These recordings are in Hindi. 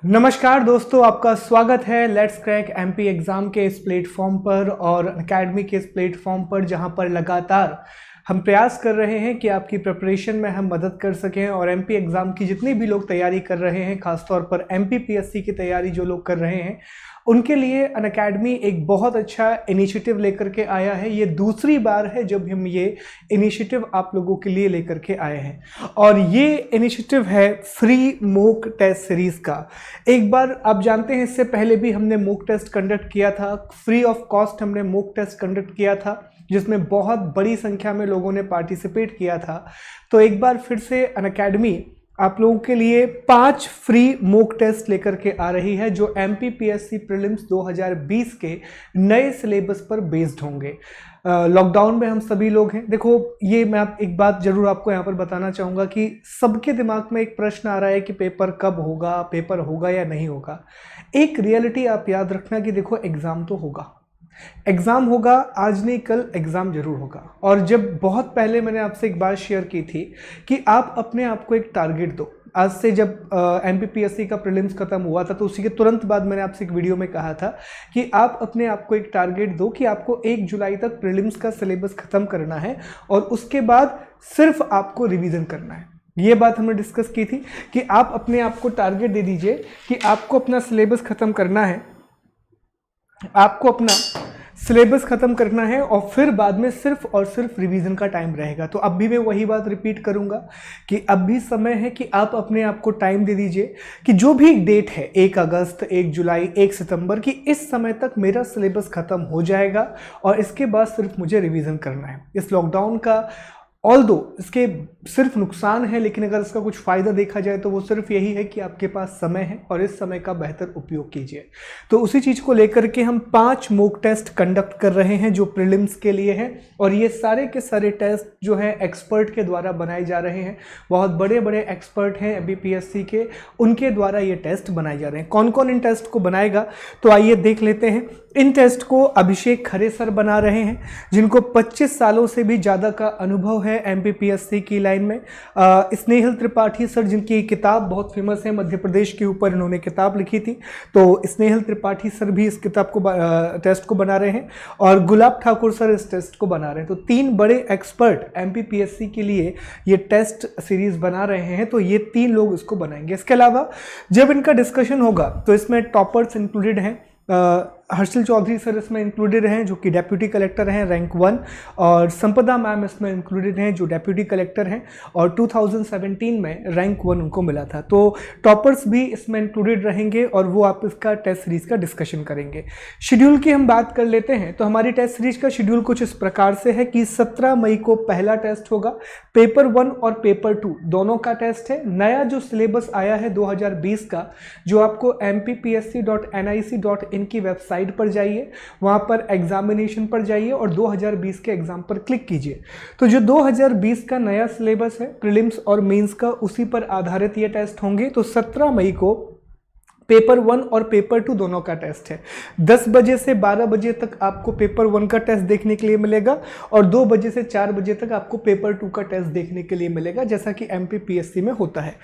नमस्कार दोस्तों, आपका स्वागत है लेट्स क्रैक एमपी एग्ज़ाम के इस प्लेटफॉर्म पर और अकेडमी के इस प्लेटफॉर्म पर, जहां पर लगातार हम प्रयास कर रहे हैं कि आपकी प्रिपरेशन में हम मदद कर सकें। और एमपी एग्ज़ाम की जितनी भी लोग तैयारी कर रहे हैं, खासतौर पर एमपीपीएससी की तैयारी जो लोग कर रहे हैं, उनके लिए अनअकैडमी एक बहुत अच्छा इनिशिएटिव लेकर के आया है। ये दूसरी बार है जब हम ये इनिशिएटिव आप लोगों के लिए लेकर के आए हैं और ये इनिशिएटिव है फ्री मॉक टेस्ट सीरीज़ का। एक बार आप जानते हैं, इससे पहले भी हमने मॉक टेस्ट कंडक्ट किया था, फ्री ऑफ कॉस्ट हमने मॉक टेस्ट कंडक्ट किया था, जिसमें बहुत बड़ी संख्या में लोगों ने पार्टिसिपेट किया था। तो एक बार फिर से अनअकैडमी आप लोगों के लिए 5 फ्री मॉक टेस्ट लेकर के आ रही है, जो एमपीपीएससी प्रीलिम्स 2020 के नए सिलेबस पर बेस्ड होंगे। लॉकडाउन में हम सभी लोग हैं। देखो, ये मैं एक बात जरूर आपको यहाँ पर बताना चाहूँगा कि सबके दिमाग में एक प्रश्न आ रहा है कि पेपर कब होगा, पेपर होगा या नहीं होगा। एक रियलिटी आप याद रखना कि देखो, एग्ज़ाम तो होगा, एग्ज़ाम होगा, आज नहीं कल एग्ज़ाम जरूर होगा। और जब बहुत पहले मैंने आपसे एक बात शेयर की थी कि आप अपने आप को एक टारगेट दो। आज से जब एमपीपीएससी का प्रीलिम्स खत्म हुआ था, तो उसी के तुरंत बाद मैंने आपसे एक वीडियो में कहा था कि आप अपने आप को एक टारगेट दो कि आपको 1 जुलाई तक प्रीलिम्स का सिलेबस खत्म करना है और उसके बाद सिर्फ आपको रिवीजन करना है। ये बात हमने डिस्कस की थी कि आप अपने आप को टारगेट दे दीजिए कि आपको अपना सिलेबस खत्म करना है, आपको अपना सिलेबस खत्म करना है और फिर बाद में सिर्फ और सिर्फ रिवीजन का टाइम रहेगा। तो अब भी मैं वही बात रिपीट करूंगा कि अब भी समय है कि आप अपने आप को टाइम दे दीजिए कि जो भी डेट है, 1 अगस्त, 1 जुलाई, 1 सितंबर की, इस समय तक मेरा सिलेबस खत्म हो जाएगा और इसके बाद सिर्फ मुझे रिवीजन करना है। इस लॉकडाउन का ऑल्दो इसके सिर्फ नुकसान है, लेकिन अगर इसका कुछ फ़ायदा देखा जाए तो वो सिर्फ यही है कि आपके पास समय है और इस समय का बेहतर उपयोग कीजिए। तो उसी चीज़ को लेकर के हम 5 मॉक टेस्ट कंडक्ट कर रहे हैं जो प्रीलिम्स के लिए हैं, और ये सारे के सारे टेस्ट जो है एक्सपर्ट के द्वारा बनाए जा रहे हैं। बहुत बड़े बड़े एक्सपर्ट हैं एमपीपीएससी के, उनके द्वारा ये टेस्ट बनाए जा रहे हैं। कौन कौन इन टेस्ट को बनाएगा, तो आइए देख लेते हैं। इन टेस्ट को अभिषेक खरे सर बना रहे हैं, जिनको 25 सालों से भी ज़्यादा का अनुभव है एमपीपीएससी की लाइन में। स्नेहल त्रिपाठी सर, जिनकी किताब बहुत फेमस है, मध्य प्रदेश के ऊपर इन्होंने किताब लिखी थी, तो स्नेहल त्रिपाठी सर भी इस किताब को टेस्ट को बना रहे हैं, और गुलाब ठाकुर सर इस टेस्ट को बना रहे हैं। तो 3 बड़े एक्सपर्ट एमपीपीएससी के लिए ये टेस्ट सीरीज बना रहे हैं, तो ये 3 लोग इसको बनाएंगे। इसके अलावा जब इनका डिस्कशन होगा तो इसमें टॉपर्स इंक्लूडेड हैं। हर्षल चौधरी सर इसमें इंक्लूडेड हैं, जो कि डेप्यूटी कलेक्टर हैं रैंक 1, और संपदा मैम इसमें इंक्लूडेड हैं, जो डेप्यूटी कलेक्टर हैं और 2017 में रैंक 1 उनको मिला था। तो टॉपर्स भी इसमें इंक्लूडेड रहेंगे और वो आप इसका टेस्ट सीरीज का डिस्कशन करेंगे। शेड्यूल की हम बात कर लेते हैं, तो हमारी टेस्ट सीरीज का शेड्यूल कुछ इस प्रकार से है कि 17 मई को पहला टेस्ट होगा, पेपर 1 और पेपर 2 दोनों का टेस्ट है। नया जो सिलेबस आया है 2020 का, जो आपको mppsc.nic.in की वेबसाइट पर जाइए, वहां पर एग्जामिनेशन पर जाइए और 2020 के एग्जाम पर क्लिक कीजिए। तो जो 2020 का नया सिलेबस है प्रीलिम्स और मेंस का, उसी पर आधारित ये टेस्ट होंगे। तो 17 मई को पेपर 1 और पेपर 2 दोनों का टेस्ट है। 10 बजे से 12 बजे तक आपको पेपर 1 का टेस्ट देखने के लिए मिलेगा और 2 बजे से 4 बजे तक आपको पेपर 2 का टेस्ट देखने के लिए मिलेगा, जैसा कि एमपीपीएससी में होता है।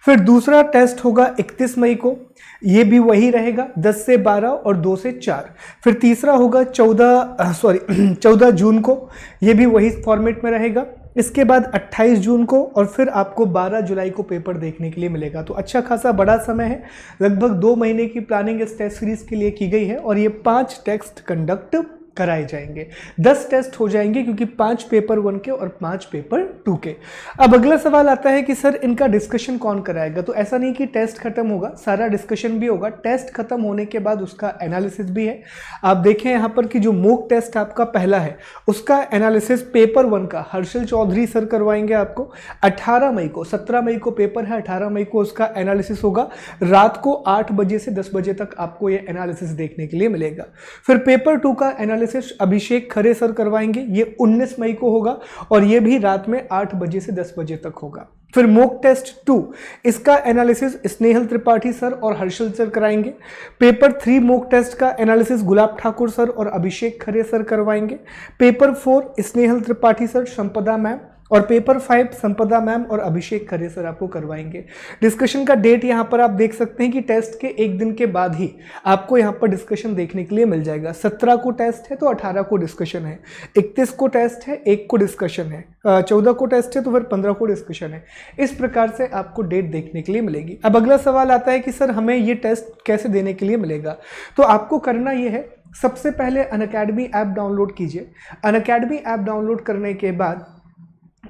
फिर दूसरा टेस्ट होगा 31 मई को, ये भी वही रहेगा, 10 से 12 और 2 से 4। फिर तीसरा होगा 14 जून को, ये भी वही फॉर्मेट में रहेगा। इसके बाद 28 जून को, और फिर आपको 12 जुलाई को पेपर देखने के लिए मिलेगा। तो अच्छा खासा बड़ा समय है, लगभग 2 महीने की प्लानिंग इस टेस्ट सीरीज के लिए की गई है और ये 5 टेस्ट कंडक्ट कराए जाएंगे। 10 टेस्ट हो जाएंगे, क्योंकि 5 पेपर 1 के और 5 पेपर 2 के। अब अगला सवाल आता है कि सर इनका डिस्कशन कौन कराएगा। तो ऐसा नहीं कि टेस्ट खत्म होगा, सारा डिस्कशन भी होगा। टेस्ट खत्म होने के बाद उसका एनालिसिस भी है। आप देखें यहाँ पर कि जो मॉक टेस्ट आपका पहला है, उसका एनालिसिस पेपर 1 का हर्षल चौधरी सर करवाएंगे आपको 18 मई को। 17 मई को पेपर है, 18 मई को उसका एनालिसिस होगा। रात को 8 बजे से 10 बजे तक आपको ये एनालिसिस देखने के लिए मिलेगा। फिर पेपर 2 का एनालिसिस अभिषेक खरे सर करवाएंगे, ये 19 मई को होगा और ये भी रात में 8 बजे से 10 बजे तक होगा। फिर मॉक टेस्ट 2, इसका एनालिसिस स्नेहल त्रिपाठी सर और हर्षल सर कराएंगे। पेपर 3 मॉक टेस्ट का एनालिसिस गुलाब ठाकुर सर और अभिषेक खरे सर करवाएंगे। पेपर 4 स्नेहल त्रिपाठी सर, संपदा मैम और पेपर 5 संपदा मैम और अभिषेक खरे सर आपको करवाएंगे। डिस्कशन का डेट यहाँ पर आप देख सकते हैं कि टेस्ट के एक दिन के बाद ही आपको यहाँ पर डिस्कशन देखने के लिए मिल जाएगा। 17 को टेस्ट है तो 18 को डिस्कशन है, 31 को टेस्ट है, 1 को डिस्कशन है, 14 को टेस्ट है तो फिर 15 को डिस्कशन है। इस प्रकार से आपको डेट देखने के लिए मिलेगी। अब अगला सवाल आता है कि सर हमें ये टेस्ट कैसे देने के लिए मिलेगा। तो आपको करना ये है, सबसे पहले अनअकैडमी ऐप डाउनलोड कीजिए। अनअकैडमी ऐप डाउनलोड करने के बाद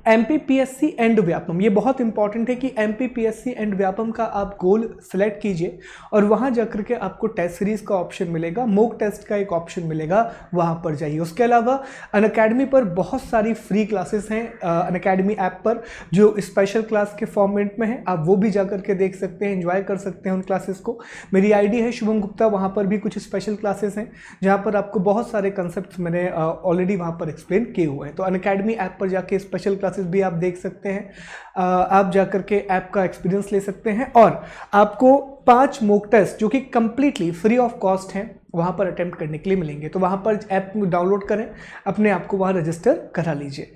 MPPSC एंड व्यापम, ये बहुत इंपॉर्टेंट है कि MPPSC एंड व्यापम का आप गोल सेलेक्ट कीजिए और वहाँ जाकर के आपको टेस्ट सीरीज का ऑप्शन मिलेगा, मॉक टेस्ट का एक ऑप्शन मिलेगा, वहाँ पर जाइए। उसके अलावा अनअकैडमी पर बहुत सारी फ्री क्लासेस हैं अनअकैडमी ऐप पर जो स्पेशल क्लास के फॉर्मेट में है, आप वो भी जाकर के देख सकते हैं, एंजॉय कर सकते हैं उन क्लासेस को। मेरी ID है शुभम गुप्ता, वहाँ पर भी कुछ स्पेशल क्लासेस हैं जहाँ पर आपको बहुत सारे कंसेप्ट मैंने ऑलरेडी वहाँ पर एक्सप्लेन किए हुए हैं। तो अनअकैडमी ऐप पर जाके स्पेशल क्लासेस भी आप देख सकते हैं, आप जाकर के ऐप का एक्सपीरियंस ले सकते हैं और आपको 5 मॉक टेस्ट जो कि कंप्लीटली फ्री ऑफ कॉस्ट हैं वहाँ पर अटेम्प्ट करने के लिए मिलेंगे। तो वहाँ पर ऐप डाउनलोड करें, अपने आप को वहाँ रजिस्टर करा लीजिए।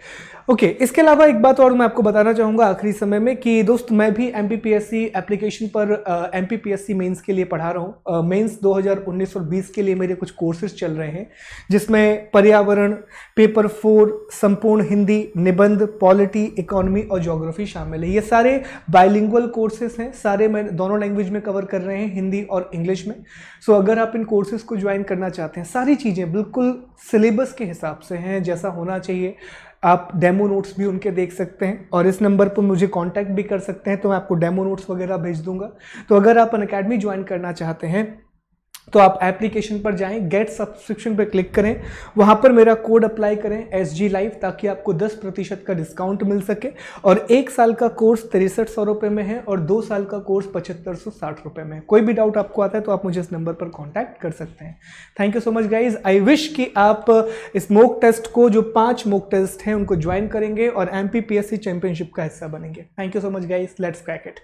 ओके, इसके अलावा एक बात और मैं आपको बताना चाहूँगा आखिरी समय में कि दोस्त मैं भी MPPSC एप्लीकेशन पर MPPSC मेंस के लिए पढ़ा रहा हूँ। मेंस 2019 और 20 के लिए मेरे कुछ कोर्सेज चल रहे हैं जिसमें पर्यावरण, पेपर 4, संपूर्ण हिंदी, निबंध, पॉलिटी, इकोनॉमी और ज्योग्राफी शामिल है। ये सारे बाइलिंगुअल कोर्सेज हैं, सारे मैं दोनों लैंग्वेज में कवर कर रहे हैं, हिंदी और इंग्लिश में। सो अगर आप इन कोर्सेज को ज्वाइन करना चाहते हैं, सारी चीज़ें बिल्कुल सिलेबस के हिसाब से हैं जैसा होना चाहिए। आप डेमो नोट्स भी उनके देख सकते हैं और इस नंबर पर मुझे कांटेक्ट भी कर सकते हैं, तो मैं आपको डेमो नोट्स वगैरह भेज दूंगा। तो अगर आप अनअकैडमी ज्वाइन करना चाहते हैं तो आप एप्लीकेशन पर जाएं, गेट सब्सक्रिप्शन पर क्लिक करें, वहाँ पर मेरा कोड अप्लाई करें SG Live, ताकि आपको 10% का डिस्काउंट मिल सके। और 1 साल का कोर्स 6300 रुपये में है और 2 साल का कोर्स 7560 रुपये में। कोई भी डाउट आपको आता है तो आप मुझे इस नंबर पर कॉन्टैक्ट कर सकते हैं। Thank you so much guys. I wish कि आप इस मॉक टेस्ट को, जो 5 मॉक टेस्ट हैं उनको ज्वाइन करेंगे और MPPSC चैंपियनशिप का हिस्सा बनेंगे। Thank you so much guys, let's crack it.